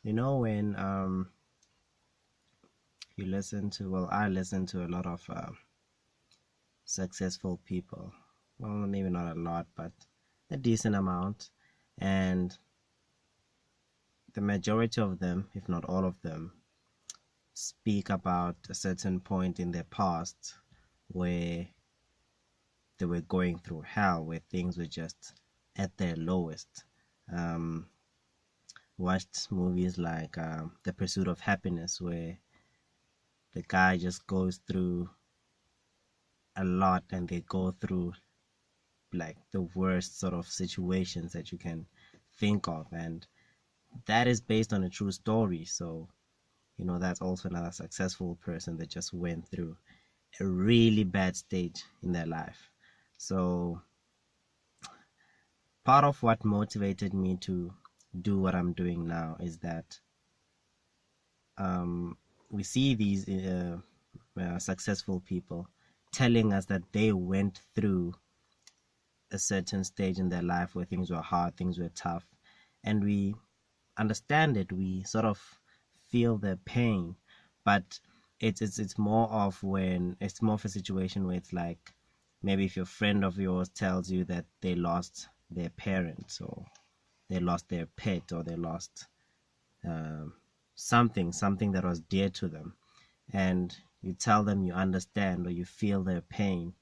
When you listen to, well, I listen to a lot of successful people. Well, maybe not a lot, but a decent amount. And the majority of them, if not all of them, speak about a certain point in their past where they were going through hell, where things were just at their lowest. Um, Watched movies like The Pursuit of Happiness, where the guy just goes through a lot and they go through like the worst sort of situations that you can think of. And that is based on a true story. So, that's also another successful person that just went through a really bad stage in their life. So, part of what motivated me to do what I'm doing now is that we see these successful people telling us that they went through a certain stage in their life where things were hard, things were tough, and we understand it. We sort of feel the pain, but it's more of when it's more of a situation where it's like maybe if your friend of yours tells you that they lost their parents or they lost their pet or they lost um, something that was dear to them, and you tell them you understand or you feel their pain,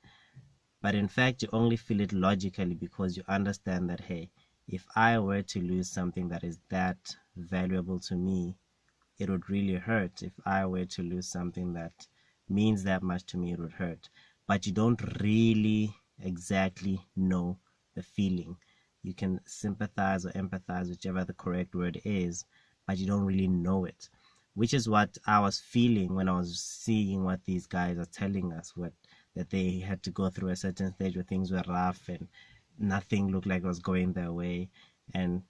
but in fact you only feel it logically because you understand that, hey, if I were to lose something that is that valuable to me, it would really hurt. If I were to lose something that means that much to me, it would hurt. But you don't really exactly know the feeling. You can sympathize or empathize, whichever the correct word is, but you don't really know it. Which is what I was feeling when I was seeing what these guys are telling us, that they had to go through a certain stage where things were rough and nothing looked like it was going their way. And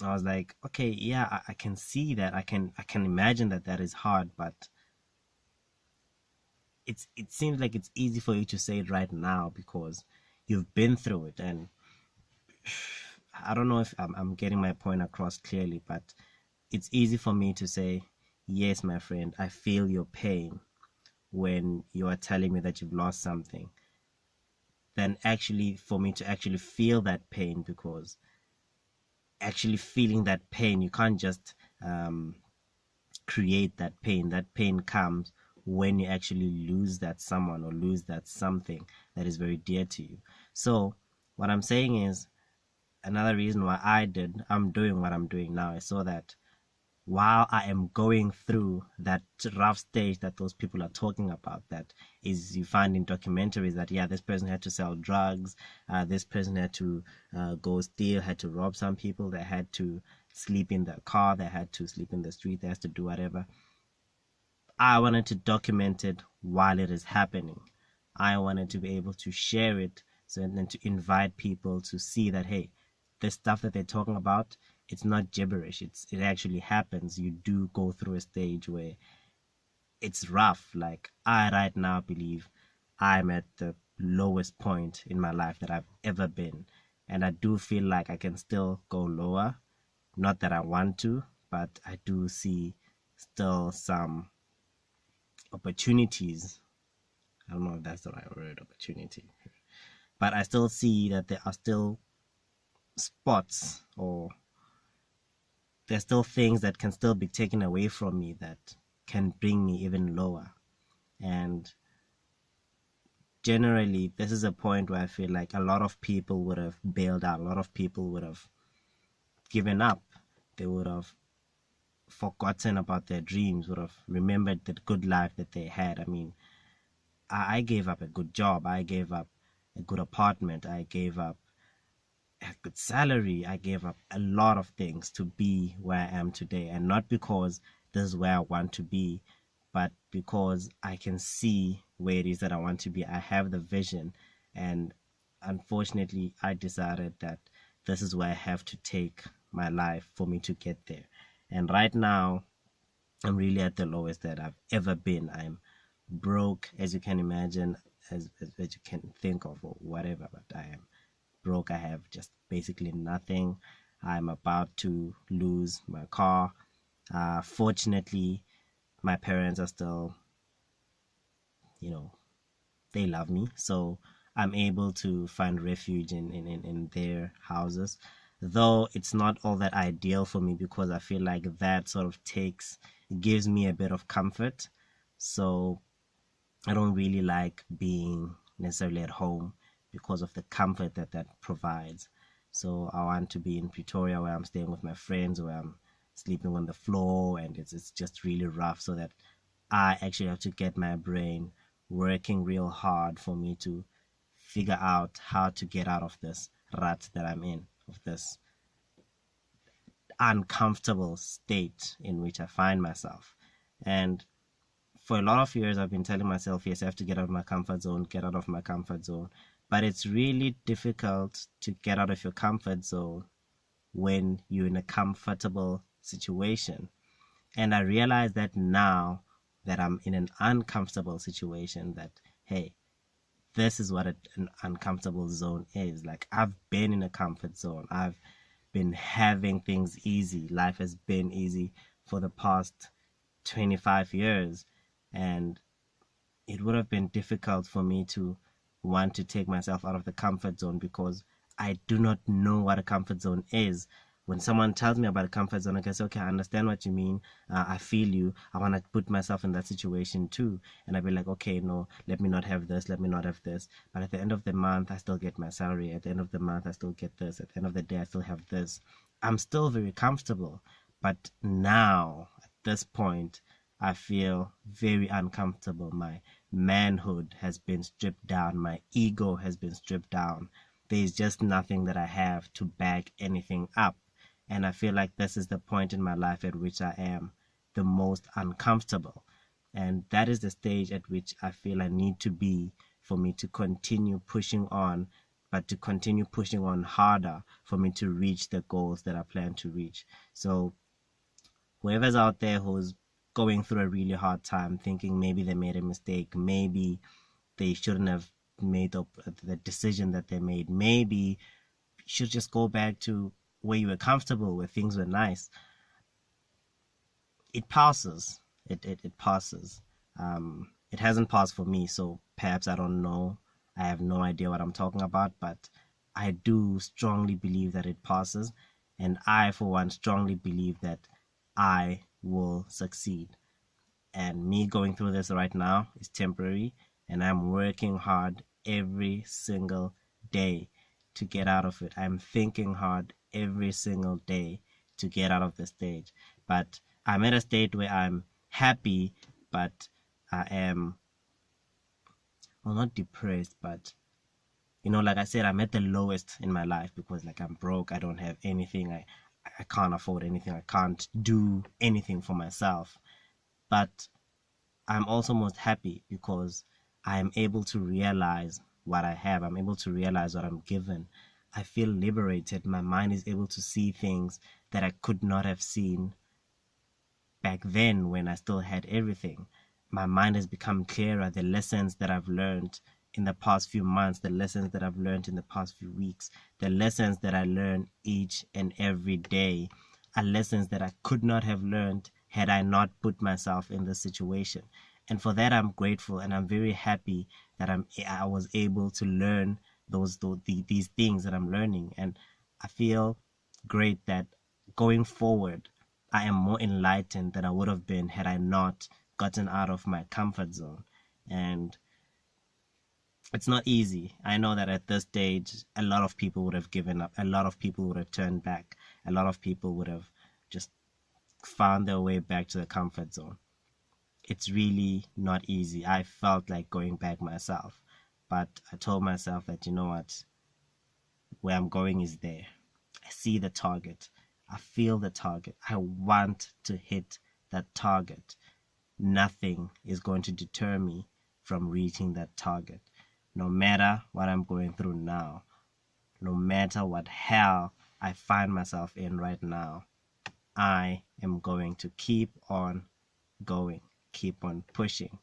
I was like, okay, yeah, I can see that. I can imagine that that is hard, but it seems like it's easy for you to say it right now because you've been through it. And I don't know if I'm getting my point across clearly, but it's easy for me to say, yes, my friend, I feel your pain when you are telling me that you've lost something, than actually for me to actually feel that pain, because actually feeling that pain, you can't just create that pain. That pain comes when you actually lose that someone or lose that something that is very dear to you. So what I'm saying is, another reason why I'm doing what I'm doing now is so that while I am going through that rough stage that those people are talking about, that is, you find in documentaries that, yeah, this person had to sell drugs, this person had to go steal, had to rob some people, they had to sleep in the car, they had to sleep in the street, they had to do whatever. I wanted to document it while it is happening. I wanted to be able to share it, so and then to invite people to see that, hey, the stuff that they're talking about, it's not gibberish. It actually happens. You do go through a stage where it's rough. Like, I right now believe I'm at the lowest point in my life that I've ever been, and I do feel like I can still go lower. Not that I want to, but I do see still some opportunities. I don't know if that's the right word, opportunity, but I still see that there are still spots, or there's still things that can still be taken away from me that can bring me even lower. And generally, this is a point where I feel like a lot of people would have bailed out, a lot of people would have given up, they would have forgotten about their dreams, would have remembered the good life that they had. I mean, I gave up a good job, I gave up a good apartment, I gave up a good salary, I gave up a lot of things to be where I am today. And not because this is where I want to be, but because I can see where it is that I want to be. I have the vision, and unfortunately I decided that this is where I have to take my life for me to get there. And right now I'm really at the lowest that I've ever been. I'm broke, as you can imagine, as you can think of, or whatever, but I am broke. I have just basically nothing. I'm about to lose my car. Fortunately, my parents are still, they love me. So I'm able to find refuge in their houses. Though it's not all that ideal for me because I feel like that sort of gives me a bit of comfort. So I don't really like being necessarily at home because of the comfort that that provides. So I want to be in Pretoria where I'm staying with my friends, where I'm sleeping on the floor, and it's just really rough, so that I actually have to get my brain working real hard for me to figure out how to get out of this rut that I'm in, of this uncomfortable state in which I find myself. And for a lot of years, I've been telling myself, yes, I have to get out of my comfort zone, get out of my comfort zone. But it's really difficult to get out of your comfort zone when you're in a comfortable situation. And I realize that now that I'm in an uncomfortable situation, that, hey, this is what an uncomfortable zone is. Like, I've been in a comfort zone. I've been having things easy. Life has been easy for the past 25 years. And it would have been difficult for me to want to take myself out of the comfort zone because I do not know what a comfort zone is. When someone tells me about a comfort zone, I can say, okay, I understand what you mean. I feel you. I want to put myself in that situation too. And I'd be like, okay, no, let me not have this. Let me not have this. But at the end of the month, I still get my salary. At the end of the month, I still get this. At the end of the day, I still have this. I'm still very comfortable. But now, at this point, I feel very uncomfortable. My manhood has been stripped down. My ego has been stripped down. There's just nothing that I have to back anything up. And I feel like this is the point in my life at which I am the most uncomfortable. And that is the stage at which I feel I need to be for me to continue pushing on, but to continue pushing on harder for me to reach the goals that I plan to reach. So whoever's out there who's going through a really hard time, thinking maybe they made a mistake, maybe they shouldn't have made the decision that they made, maybe you should just go back to where you were comfortable, where things were nice. It passes. It passes. It hasn't passed for me, so perhaps I don't know. I have no idea what I'm talking about, but I do strongly believe that it passes, and I, for one, strongly believe that I will succeed. And me going through this right now is temporary, and I'm working hard every single day to get out of it. I'm thinking hard every single day to get out of the stage. But I'm at a state where I'm happy, but I am, well, not depressed, but like I said, I'm at the lowest in my life because, like, I'm broke. I don't have anything. I can't afford anything. I can't do anything for myself. But I'm also most happy because I'm able to realize what I have. I'm able to realize what I'm given. I feel liberated. My mind is able to see things that I could not have seen back then when I still had everything. My mind has become clearer. The lessons that I've learned in the past few months, the lessons that I've learned in the past few weeks, the lessons that I learn each and every day are lessons that I could not have learned had I not put myself in this situation. And for that, I'm grateful, and I'm very happy that I was able to learn these things that I'm learning. And I feel great that going forward, I am more enlightened than I would have been had I not gotten out of my comfort zone. And it's not easy. I know that at this stage, a lot of people would have given up. A lot of people would have turned back. A lot of people would have just found their way back to the comfort zone. It's really not easy. I felt like going back myself. But I told myself that, you know what? Where I'm going is there. I see the target. I feel the target. I want to hit that target. Nothing is going to deter me from reaching that target. No matter what I'm going through now, no matter what hell I find myself in right now, I am going to keep on going, keep on pushing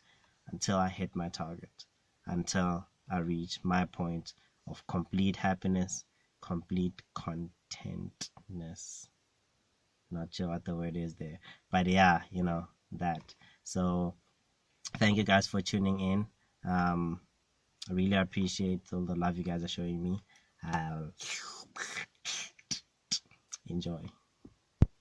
until I hit my target, until I reach my point of complete happiness, complete contentness. Not sure what the word is there, but yeah, that. So thank you guys for tuning in. I really appreciate all the love you guys are showing me. Enjoy.